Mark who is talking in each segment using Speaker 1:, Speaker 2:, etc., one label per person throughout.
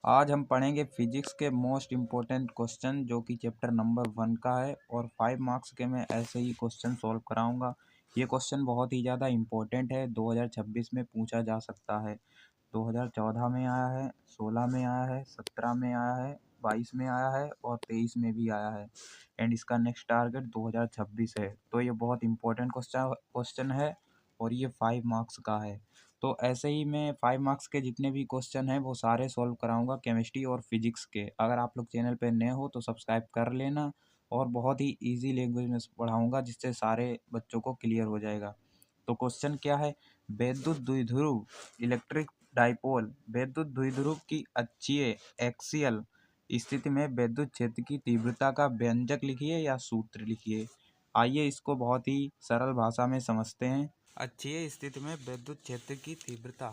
Speaker 1: आज हम पढ़ेंगे फिजिक्स के मोस्ट इम्पोर्टेंट क्वेश्चन जो कि चैप्टर नंबर 1 का है और 5 मार्क्स के मैं ऐसे ही क्वेश्चन सॉल्व कराऊंगा। ये क्वेश्चन बहुत ही ज़्यादा इम्पोर्टेंट है, 2026 में पूछा जा सकता है। 2014 में आया है, 16 में आया है, 17 में आया है, 22 में आया है और 23 में भी आया है। एंड इसका नेक्स्ट टारगेट 2026 है। तो ये बहुत इम्पोर्टेंट क्वेश्चन है और ये 5 मार्क्स का है। तो ऐसे ही मैं 5 मार्क्स के जितने भी क्वेश्चन हैं वो सारे सॉल्व कराऊंगा केमिस्ट्री और फिजिक्स के। अगर आप लोग चैनल पे नए हो तो सब्सक्राइब कर लेना और बहुत ही इजी लैंग्वेज में पढ़ाऊंगा जिससे सारे बच्चों को क्लियर हो जाएगा। तो क्वेश्चन क्या है? वैद्युत द्विध्रुव इलेक्ट्रिक डाइपोल वैद्युत द्विध्रुव की अक्षीय एक्सियल स्थिति में विद्युत क्षेत्र की तीव्रता का व्यंजक लिखिए या सूत्र लिखिए। आइए इसको बहुत ही सरल भाषा में समझते हैं। अक्षीय स्थिति में विद्युत क्षेत्र की तीव्रता।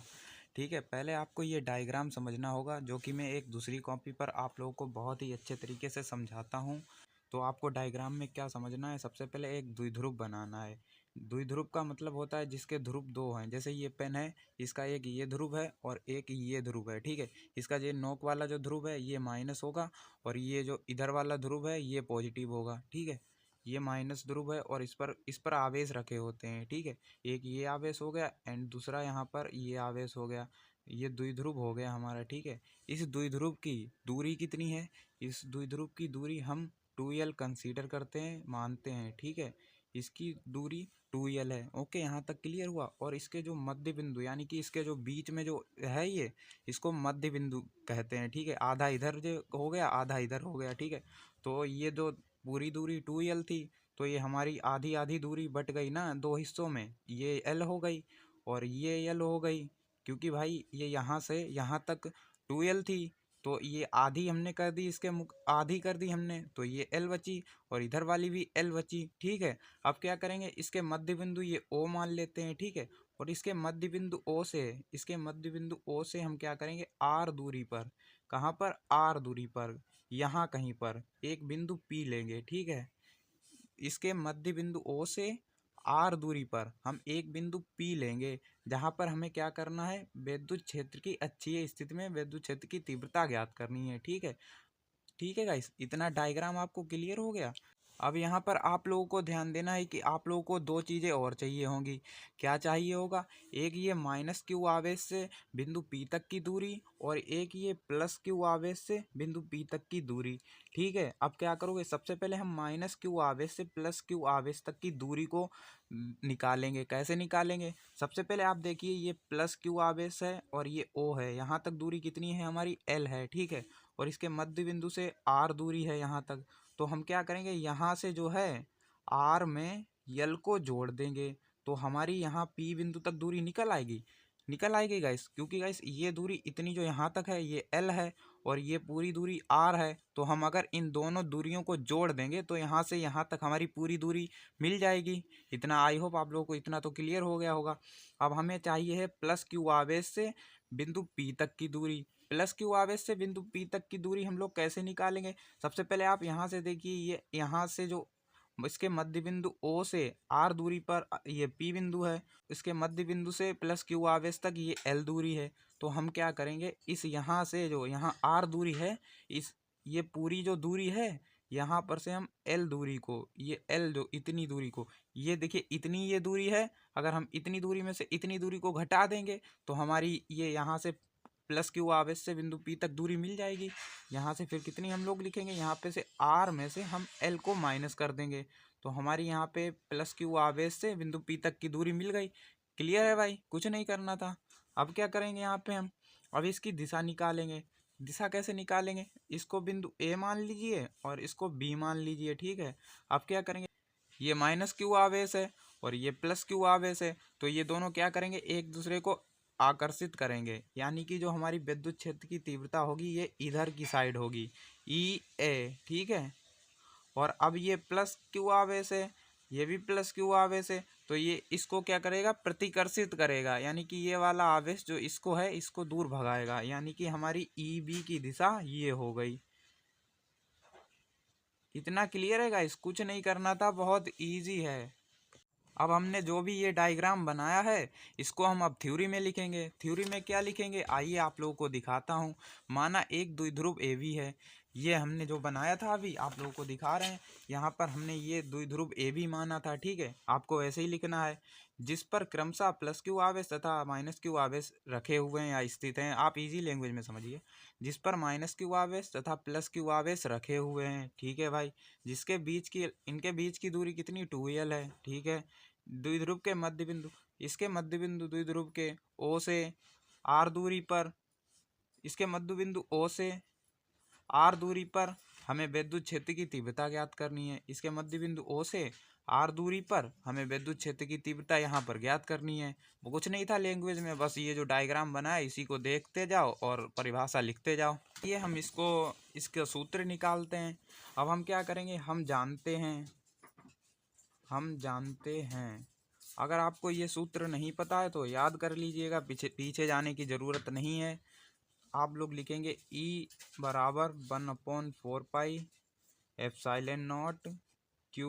Speaker 1: ठीक है, पहले आपको ये डायग्राम समझना होगा जो कि मैं एक दूसरी कॉपी पर आप लोगों को बहुत ही अच्छे तरीके से समझाता हूँ। तो आपको डायग्राम में क्या समझना है, सबसे पहले एक द्विध्रुव बनाना है। द्विध्रुव का मतलब होता है जिसके ध्रुव दो हैं। जैसे ये पेन है, इसका एक ये ध्रुव है और एक ये ध्रुव है। ठीक है, इसका ये नोक वाला जो ध्रुव है ये माइनस होगा और ये जो इधर वाला ध्रुव है ये पॉजिटिव होगा। ठीक है, ये माइनस ध्रुव है और इस पर आवेश रखे होते हैं। ठीक है, एक ये आवेश हो गया एंड दूसरा यहाँ पर ये आवेश हो गया। ये द्विध्रुव हो गया हमारा। ठीक है, इस द्विध्रुव की दूरी कितनी है? इस द्विध्रुव की दूरी हम 2l कंसीडर करते हैं, मानते हैं। ठीक है, इसकी दूरी 2l है। ओके, यहाँ तक क्लियर हुआ। और इसके जो मध्य बिंदु यानी कि इसके जो बीच में जो है ये, इसको मध्य बिंदु कहते हैं। ठीक है, आधा इधर जो हो गया आधा इधर हो गया। ठीक है, तो ये जो पूरी दूरी 2l थी तो ये हमारी आधी आधी दूरी बट गई ना दो हिस्सों में, ये l हो गई और ये l हो गई। क्योंकि भाई ये यहाँ से यहाँ तक 2l थी तो ये आधी हमने कर दी, इसके आधी कर दी हमने तो ये l बची और इधर वाली भी l बची। ठीक है, अब क्या करेंगे, इसके मध्य बिंदु ये O मान लेते हैं। ठीक है, और इसके मध्य बिंदु O से हम क्या करेंगे, R दूरी पर, कहाँ पर, R दूरी पर, यहाँ कहीं पर एक बिंदु P लेंगे। ठीक है, इसके मध्य बिंदु O से R दूरी पर हम एक बिंदु P लेंगे जहां पर हमें क्या करना है, विद्युत क्षेत्र की अक्षीय स्थिति में विद्युत क्षेत्र की तीव्रता ज्ञात करनी है। ठीक है गाइस, इतना डायग्राम आपको क्लियर हो गया। अब यहाँ पर आप लोगों को ध्यान देना है कि आप लोगों को दो चीज़ें और चाहिए होंगी। क्या चाहिए होगा? एक ये माइनस क्यू आवेश से बिंदु P तक की दूरी और एक ये प्लस क्यू आवेश से बिंदु P तक की दूरी। ठीक है, अब क्या करोगे, सबसे पहले हम माइनस क्यू आवेश से प्लस क्यू आवेश तक की दूरी को निकालेंगे। कैसे निकालेंगे? सबसे पहले आप देखिए, ये प्लस क्यू आवेश है और ये O है। यहाँ तक दूरी कितनी है हमारी, L है। ठीक है, और इसके मध्य बिंदु से R दूरी है यहाँ तक। तो हम क्या करेंगे, यहाँ से जो है R में L को जोड़ देंगे तो हमारी यहाँ P बिंदु तक दूरी निकल आएगी गाइस। क्योंकि गाइस ये दूरी इतनी जो यहाँ तक है ये L है और ये पूरी दूरी R है। तो हम अगर इन दोनों दूरियों को जोड़ देंगे तो यहाँ से यहाँ तक हमारी पूरी दूरी मिल जाएगी। इतना आई होप आप लोगों को इतना तो क्लियर हो गया होगा। अब हमें चाहिए है प्लस क्यू आवेश से बिंदु P तक की दूरी। प्लस क्यू आवेश से बिंदु P तक की दूरी हम लोग कैसे निकालेंगे? सबसे पहले आप यहाँ से देखिए, ये यहाँ से जो इसके मध्य बिंदु O से R दूरी पर ये P बिंदु है, इसके मध्य बिंदु से प्लस क्यू आवेश तक ये L दूरी है। तो हम क्या करेंगे, इस यहाँ से जो यहाँ R दूरी है, इस ये पूरी जो दूरी है यहाँ पर से हम L दूरी को, ये L जो इतनी दूरी को, ये देखिए इतनी ये दूरी है। अगर हम इतनी दूरी में से इतनी दूरी को घटा देंगे तो हमारी ये यहाँ से प्लस क्यू आवेश से बिंदु P तक दूरी मिल जाएगी। यहाँ से फिर कितनी हम लोग लिखेंगे, यहाँ पे से R में से हम L को माइनस कर देंगे तो हमारी यहाँ पे प्लस क्यू आवेश से बिंदु P तक की दूरी मिल गई। क्लियर है भाई, कुछ नहीं करना था। अब क्या करेंगे, यहाँ पे हम अब इसकी दिशा निकालेंगे। दिशा कैसे निकालेंगे, इसको बिंदु A मान लीजिए और इसको B मान लीजिए। ठीक है, अब क्या करेंगे, ये माइनस क्यू आवेश है और ये प्लस क्यू आवेश है तो ये दोनों क्या करेंगे, एक दूसरे को आकर्षित करेंगे। यानी कि जो हमारी विद्युत क्षेत्र की तीव्रता होगी ये इधर की साइड होगी, EA। ठीक है, और अब ये प्लस क्यू आवेश है, ये भी प्लस क्यू आवेश है तो ये इसको क्या करेगा, प्रतिकर्षित करेगा। यानी कि ये वाला आवेश जो इसको है इसको दूर भगाएगा। यानी कि हमारी EB की दिशा ये हो गई। इतना क्लियर है गाइस, कुछ नहीं करना था, बहुत इजी है। अब हमने जो भी ये डायग्राम बनाया है इसको हम अब थ्योरी में लिखेंगे। थ्योरी में क्या लिखेंगे आइए आप लोगों को दिखाता हूँ। माना एक द्विध्रुव ए बी है, ये हमने जो बनाया था अभी आप लोगों को दिखा रहे हैं। यहाँ पर हमने ये द्विध्रुव ए बी माना था, ठीक है। आपको ऐसे ही लिखना है, जिस पर क्रमशः प्लस क्यू आवेश तथा माइनस क्यू आवेश रखे हुए हैं या स्थित हैं। आप इजी लैंग्वेज में समझिए, जिस पर माइनस क्यू आवेश तथा प्लस क्यू आवेश रखे हुए हैं, ठीक है भाई। जिसके बीच की इनके बीच की दूरी कितनी 2l है, ठीक है। द्विध्रुव के मध्य बिंदु, इसके मध्य बिंदु द्विध्रुव के ओ से आर दूरी पर, इसके मध्य बिंदु ओ से आर दूरी पर हमें विद्युत क्षेत्र की तीव्रता ज्ञात करनी है। इसके मध्य बिंदु ओ से आर दूरी पर हमें विद्युत क्षेत्र की तीव्रता यहाँ पर ज्ञात करनी है। वो कुछ नहीं था लैंग्वेज में, बस ये जो डायग्राम बना है इसी को देखते जाओ और परिभाषा लिखते जाओ। ये हम इसका सूत्र निकालते हैं। अब हम क्या करेंगे, हम जानते हैं, अगर आपको ये सूत्र नहीं पता है तो याद कर लीजिएगा, पीछे जाने की ज़रूरत नहीं है। आप लोग लिखेंगे E बराबर 1/4 epsilon not Q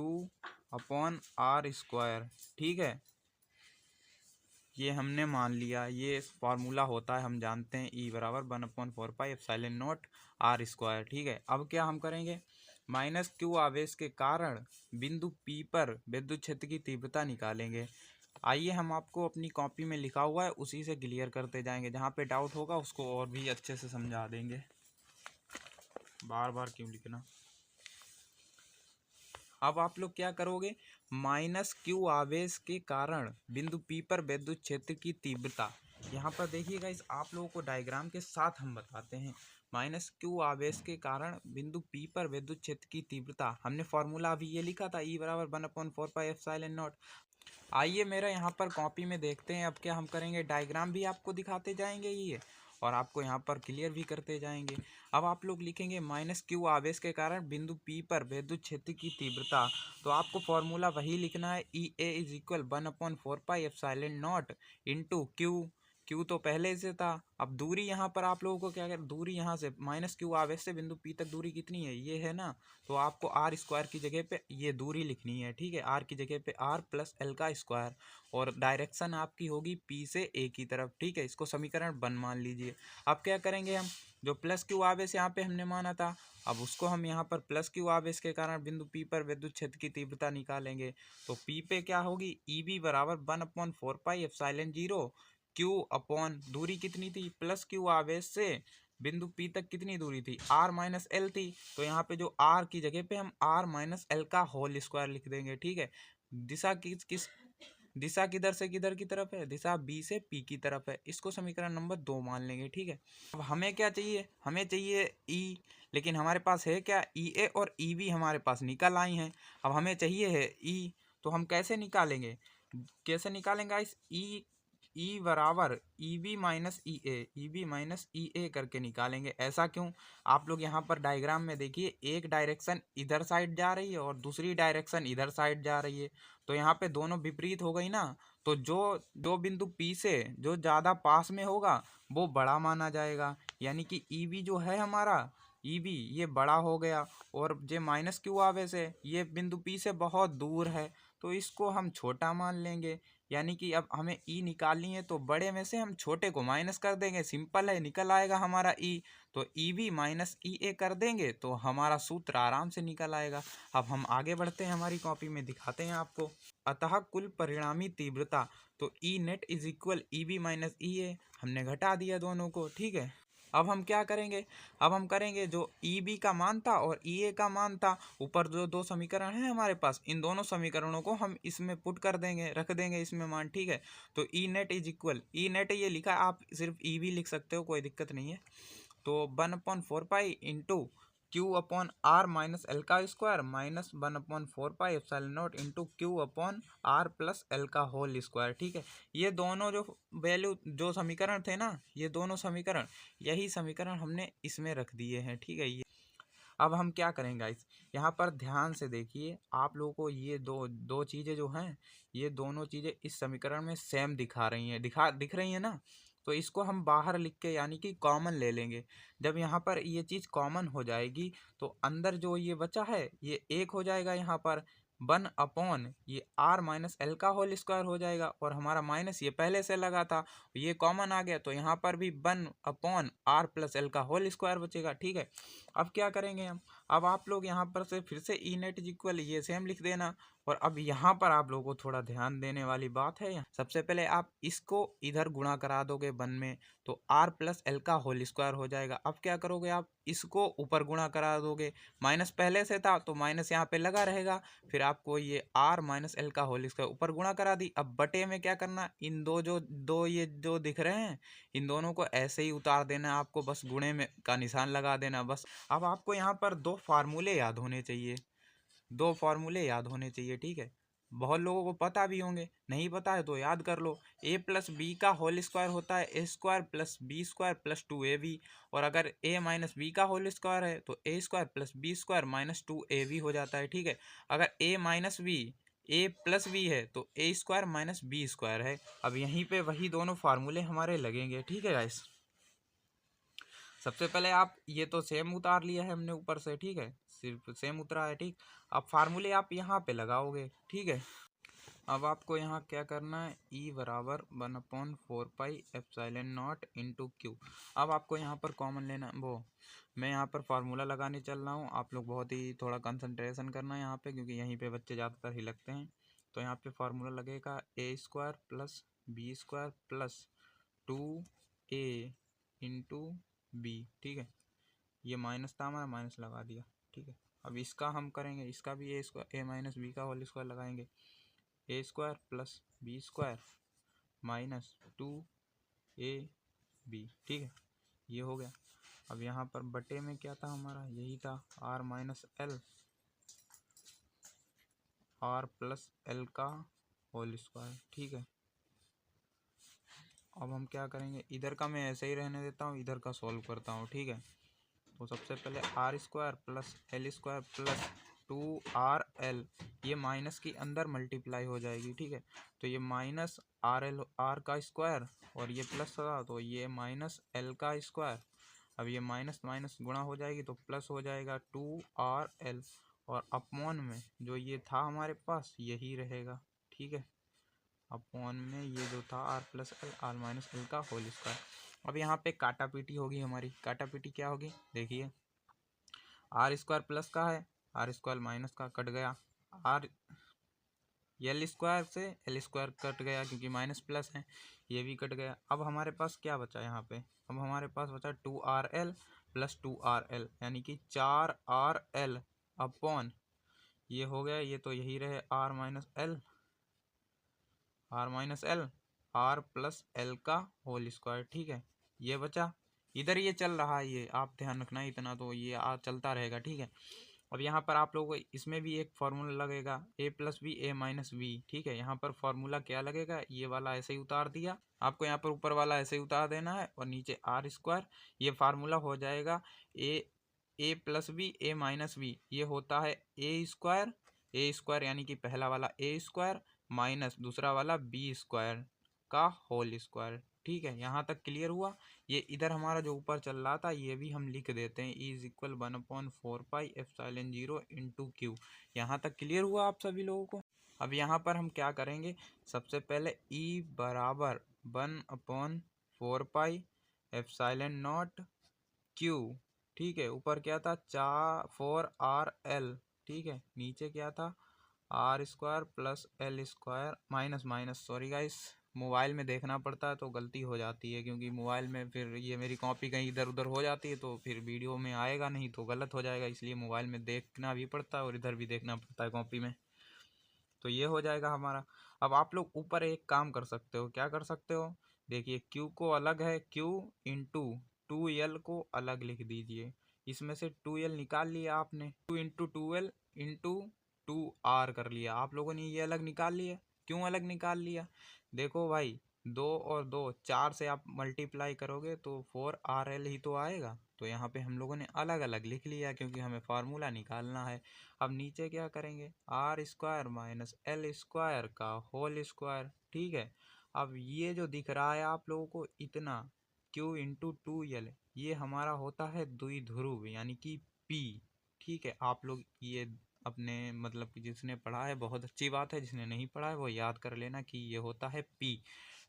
Speaker 1: upon R square, ठीक है। ये हमने मान लिया, ये फार्मूला होता है, हम जानते हैं E बराबर 1/4 एप्सिलॉन नॉट R स्क्वायर, ठीक है। अब क्या हम करेंगे, माइनस क्यू आवेश के कारण बिंदु P पर विद्युत क्षेत्र की तीव्रता निकालेंगे। आइए हम आपको अपनी कॉपी में लिखा हुआ है उसी से क्लियर करते जाएंगे, जहाँ पे डाउट होगा उसको और भी अच्छे से समझा देंगे, बार बार क्यों लिखना। अब आप लोग क्या करोगे, माइनस क्यू आवेश के कारण बिंदु P पर विद्युत क्षेत्र की तीव्रता, यहाँ पर देखिएगा, इस आप लोगों को डायग्राम के साथ हम बताते हैं। माइनस क्यू आवेश के कारण बिंदु P पर विद्युत क्षेत्र की तीव्रता, हमने फॉर्मूला अभी ये लिखा था, E बराबर 1/4 एप्सिलॉन नॉट। आइए मेरा यहाँ पर कॉपी में देखते हैं। अब क्या हम करेंगे, डायग्राम भी आपको दिखाते जाएंगे ये, और आपको यहाँ पर क्लियर भी करते जाएंगे। अब आप लोग लिखेंगे माइनस क्यू आवेश के कारण बिंदु P पर विद्युत क्षेत्र की तीव्रता, तो आपको फॉर्मूला वही लिखना है, E A is equal 1/4 epsilon not into Q तो पहले से था। अब दूरी यहाँ पर आप लोगों को क्या कर, दूरी यहाँ से माइनस क्यू आवेश से बिंदु P तक दूरी कितनी है, ये है ना, तो आपको आर स्क्वायर की जगह पे ये दूरी लिखनी है, ठीक है। आर की जगह पे आर प्लस एल का स्क्वायर, और डायरेक्शन आपकी होगी P से A की तरफ, ठीक है। इसको समीकरण 1 मान लीजिए। अब क्या करेंगे, हम जो प्लस क्यू आवेश यहाँ पे हमने माना था, अब उसको हम यहाँ पर प्लस क्यू आवेश के कारण बिंदु P पर विद्युत क्षेत्र की तीव्रता निकालेंगे। तो P पे क्या होगी, EB बराबर 1/4 एप्सिलॉन 0 क्यू अपॉन दूरी कितनी थी, प्लस क्यू आवेश से बिंदु P तक कितनी दूरी थी, R माइनस एल थी, तो यहाँ पे जो R की जगह पे हम R माइनस एल का होल स्क्वायर लिख देंगे, ठीक है। दिशा किस दिशा किधर से किधर की तरफ है, दिशा B से P की तरफ है, इसको समीकरण नंबर 2 मान लेंगे, ठीक है। अब हमें क्या चाहिए, हमें चाहिए E, लेकिन हमारे पास है क्या, EA और EB हमारे पास निकल आई हैं। अब हमें चाहिए है E, तो हम कैसे निकालेंगे, इस E बराबर EB माइनस ई ए करके निकालेंगे। ऐसा क्यों, आप लोग यहाँ पर डायग्राम में देखिए, एक डायरेक्शन इधर साइड जा रही है और दूसरी डायरेक्शन इधर साइड जा रही है, तो यहाँ पे दोनों विपरीत हो गई ना। तो जो बिंदु P से जो ज़्यादा पास में होगा वो बड़ा माना जाएगा, यानी कि EB जो है हमारा, EB ये बड़ा हो गया, और जो माइनस क्यू आवेश है ये बिंदु P से बहुत दूर है, तो इसको हम छोटा मान लेंगे। यानी कि अब हमें E निकालनी है, तो बड़े में से हम छोटे को माइनस कर देंगे, सिंपल है, निकल आएगा हमारा E। तो EB माइनस EA कर देंगे तो हमारा सूत्र आराम से निकल आएगा। अब हम आगे बढ़ते हैं, हमारी कॉपी में दिखाते हैं आपको। अतः कुल परिणामी तीव्रता, तो E net is equal EB minus EA, हमने घटा दिया दोनों को, ठीक है। अब हम क्या करेंगे, अब हम करेंगे जो EB का मान था और EA का मान था, ऊपर जो दो समीकरण है हमारे पास, इन दोनों समीकरणों को हम इसमें पुट कर देंगे, रख देंगे इसमें मान, ठीक है। तो E net is equal, E net ये लिखा, आप सिर्फ EB लिख सकते हो, कोई दिक्कत नहीं है। तो 1/4 into Q upon R minus L का square minus 1/4 epsilon not into Q upon R plus L का होल स्क्वायर, ठीक है। ये दोनों जो वैल्यू, जो समीकरण थे ना, ये दोनों समीकरण, यही समीकरण हमने इसमें रख दिए हैं, ठीक है। ये अब हम क्या करेंगे गाइस, यहाँ पर ध्यान से देखिए, आप लोगों को ये दो चीज़ें जो हैं, ये दोनों चीज़ें इस समीकरण में सेम दिखा रही हैं, दिख रही हैं ना, तो इसको हम बाहर लिख के यानी कि कॉमन ले लेंगे। जब यहाँ पर ये चीज़ कॉमन हो जाएगी तो अंदर जो ये बचा है ये एक हो जाएगा यहाँ पर, वन अपॉन ये आर माइनस एल का होल स्क्वायर हो जाएगा, और हमारा माइनस ये पहले से लगा था, ये कॉमन आ गया, तो यहाँ पर भी one upon R plus L का होल स्क्वायर बचेगा। ठीक है, अब क्या करेंगे हम, अब आप लोग यहाँ पर से फिर से ई नेट इक्वल ये सेम लिख देना। और अब यहाँ पर आप लोगों को थोड़ा ध्यान देने वाली बात है, सबसे पहले आप इसको इधर गुणा करा दोगे वन में, तो आर प्लस एल का होल स्क्वायर हो जाएगा। अब क्या करोगे, आप इसको ऊपर गुणा करा दोगे, माइनस पहले से था तो माइनस यहाँ पे लगा रहेगा, फिर आपको ये आर माइनस एल का होल स्क्वायर ऊपर गुणा करा दी। अब बटे में क्या करना, इन दो ये जो दिख रहे हैं इन दोनों को ऐसे ही उतार देना, आपको बस गुणे में का निशान लगा देना बस। अब आपको यहाँ पर दो फार्मूले याद होने चाहिए, दो फार्मूले याद होने चाहिए। ठीक है, बहुत लोगों को पता भी होंगे, नहीं पता है तो याद कर लो। ए प्लस बी का होल स्क्वायर होता है A square plus B square plus 2ab, और अगर ए माइनस बी का होल स्क्वायर है तो A square plus B square minus 2ab हो जाता है। ठीक है, अगर A minus B A plus B है तो A square minus B square है। अब यहीं पे वही दोनों फार्मूले हमारे लगेंगे। ठीक है गाइस, सबसे पहले आप ये तो सेम उतार लिया है हमने ऊपर से, ठीक है, सिर्फ सेम उतरा है। ठीक, अब फार्मूले आप यहाँ पे लगाओगे। ठीक है, अब आपको यहाँ क्या करना है, ई बराबर 1/4 पाई एप्सिलॉन नॉट क्यू। अब आपको यहाँ पर कॉमन लेना, वो मैं यहाँ पर फार्मूला लगाने चल रहा हूँ, आप लोग बहुत ही थोड़ा कंसंट्रेशन करना है यहाँ पे, क्योंकि यहीं पे बच्चे ज़्यादातर ही लगते हैं। तो यहाँ पे फार्मूला लगेगा A square plus B square plus 2a into B. ठीक है, ये माइनस था हमारा, माइनस लगा दिया। ठीक है, अब इसका हम करेंगे, इसका भी A square A minus B का होल स्क्वायर लगाएंगे, A square plus B square minus 2ab। ठीक है, ये हो गया। अब यहाँ पर बटे में क्या था हमारा, यही था R minus L R plus L का होल स्क्वायर। ठीक है, अब हम क्या करेंगे, इधर का मैं ऐसे ही रहने देता हूँ, इधर का सॉल्व करता हूँ। ठीक है, तो सबसे पहले R square plus L square plus 2RL, ये माइनस की अंदर मल्टीप्लाई हो जाएगी। ठीक है, तो ये माइनस RL आर का स्क्वायर, और ये प्लस था तो ये माइनस एल का स्क्वायर। अब ये माइनस माइनस गुणा हो जाएगी तो प्लस हो जाएगा 2RL, और अपॉन में जो ये था हमारे पास यही रहेगा। ठीक है, अपॉन में ये जो था R plus L R minus L का होल स्क्वायर। अब यहाँ पे काटा पीटी होगी हमारी, काटा पीटी क्या होगी, देखिए आर स्क्वायर प्लस का है, आर स्क्वायर माइनस का कट गया, आर एल स्क्वायर से एल स्क्वायर कट गया क्योंकि माइनस प्लस है, ये भी कट गया। अब हमारे पास क्या बचा यहाँ पे, अब हमारे पास बचा 2RL प्लस 2RL, यानी कि 4RL अपॉन ये हो गया, ये तो यही रहे R minus L R plus L का होल स्क्वायर। ठीक है, ये बचा, इधर ये चल रहा है, ये आप ध्यान रखना, इतना तो ये चलता रहेगा। ठीक है, अब यहाँ पर आप लोगों को इसमें भी एक फार्मूला लगेगा ए प्लस बी ए माइनस बी। ठीक है, यहाँ पर फार्मूला क्या लगेगा, ये वाला ऐसे ही उतार दिया, आपको यहाँ पर ऊपर वाला ऐसे ही उतार देना है, और नीचे आर स्क्वायर, ये फार्मूला हो जाएगा ए प्लस बी ए माइनस बी, ये होता है ए स्क्वायर यानी कि पहला वाला ए स्क्वायर माइनस दूसरा वाला बी स्क्वायर का होल स्क्वायर। ठीक है, यहाँ तक क्लियर हुआ। ये इधर हमारा जो ऊपर चल रहा था ये भी हम लिख देते हैं, E is equal 1/4 pi epsilon 0 × Q. यहाँ तक क्लियर हुआ आप सभी लोगों को। अब यहाँ पर हम क्या करेंगे, सबसे पहले ई बराबर 1/4 पाई एप्सिलॉन 0 क्यू। ठीक है, ऊपर क्या था 4RL। ठीक है, नीचे क्या था R square plus L square minus minus, sorry guys mobile में देखना पड़ता है तो गलती हो जाती है, क्योंकि मोबाइल में फिर ये मेरी कॉपी कहीं इधर उधर हो जाती है तो फिर वीडियो में आएगा नहीं तो गलत हो जाएगा, इसलिए मोबाइल में देखना भी पड़ता है और इधर भी देखना पड़ता है कॉपी में। तो ये हो जाएगा हमारा। अब आप लोग ऊपर एक काम कर सकते हो, क्या कर सकते हो, देखिए क्यू को अलग है, क्यू इंटू 2L को अलग लिख दीजिए, इसमें से 2L निकाल लिया आपने, 2 × 2L इंटू 2R कर लिया आप लोगों ने, ये अलग निकाल लिया। क्यों अलग निकाल लिया, देखो भाई 2 और 2 4 से आप मल्टीप्लाई करोगे तो 4RL ही तो आएगा, तो यहाँ पे हम लोगों ने अलग अलग लिख लिया क्योंकि हमें फार्मूला निकालना है। अब नीचे क्या करेंगे, R square minus L square का होल स्क्वायर। ठीक है, अब ये जो दिख रहा है आप लोगों को इतना क्यू इंटू 2L, ये हमारा होता है द्विध्रुव यानी कि P। ठीक है, आप लोग ये अपने मतलब कि जिसने पढ़ा है बहुत अच्छी बात है, जिसने नहीं पढ़ा है वो याद कर लेना कि ये होता है पी।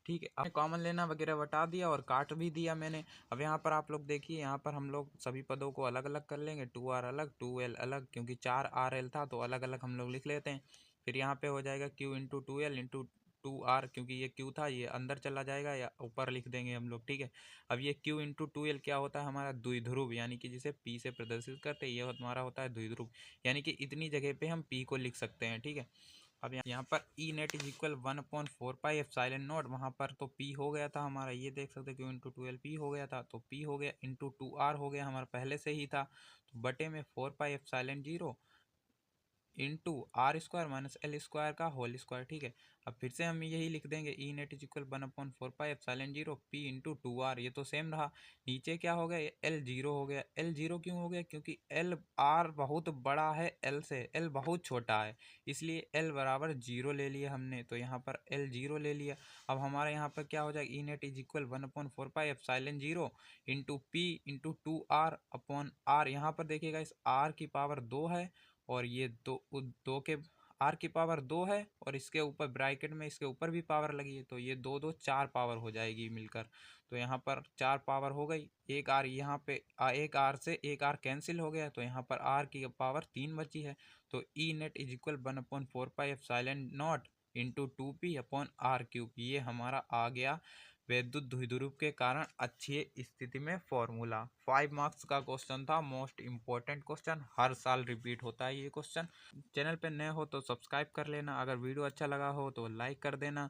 Speaker 1: ठीक है, आपने कॉमन लेना वगैरह बता दिया और काट भी दिया मैंने। अब यहाँ पर आप लोग देखिए, यहाँ पर हम लोग सभी पदों को अलग अलग कर लेंगे, 2r अलग 2l अलग, क्योंकि 4rl था तो अलग अलग हम लोग लिख लेते हैं। फिर यहाँ पे हो जाएगा q into 2l into 2r, क्योंकि ये q था ये अंदर चला जाएगा या ऊपर लिख देंगे हम लोग। ठीक है, अब ये q इंटू 2l क्या होता है हमारा द्विध्रुव, यानी कि जिसे p से प्रदर्शित करते हैं, ये हमारा होता है द्विध्रुव, यानी कि इतनी जगह पे हम p को लिख सकते हैं। ठीक है, अब यहाँ पर E net is equal 1/4 epsilon not, वहाँ पर तो पी हो गया था हमारा, ये देख सकते हैं, क्यों इंटू 12 पी हो गया था तो पी हो गया, इंटू 2r हो गया हमारा पहले से ही था, तो बटे में 4 pi epsilon 0 into R square minus L square का होल स्क्वायर। ठीक है, अब फिर से हम यही लिख देंगे, E net is equal 1/4 pi epsilon 0 P into 2r, ये तो सेम रहा। नीचे क्या हो गया, एल जीरो हो गया। एल जीरो क्यों हो गया, क्योंकि एल आर बहुत बड़ा है एल से, एल बहुत छोटा है, इसलिए एल बराबर 0 ले लिया हमने, तो यहाँ पर एल 0 ले लिया। अब हमारे यहाँ पर क्या हो जाएगा, E net is equal 1/4 pi epsilon 0 into P into 2r upon R. यहाँ पर देखिएगा इस आर की पावर 2 है और ये दो के आर की पावर 2 है और इसके ऊपर ब्रैकेट में इसके ऊपर भी पावर लगी है, तो ये दो दो 4 पावर हो जाएगी मिलकर, तो यहाँ पर 4 पावर हो गई। एक आर यहाँ पे एक आर से एक आर कैंसिल हो गया, तो यहाँ पर आर की पावर 3 बची है, तो E net is equal 1/4 pi epsilon 0 into 2p upon R cube, ये हमारा आ गया विद्युत द्विध्रुव के कारण अच्छी स्थिति में फॉर्मूला। 5 मार्क्स का क्वेश्चन था, मोस्ट इम्पोर्टेंट क्वेश्चन, हर साल रिपीट होता है ये क्वेश्चन। चैनल पे नए हो तो सब्सक्राइब कर लेना, अगर वीडियो अच्छा लगा हो तो लाइक कर देना।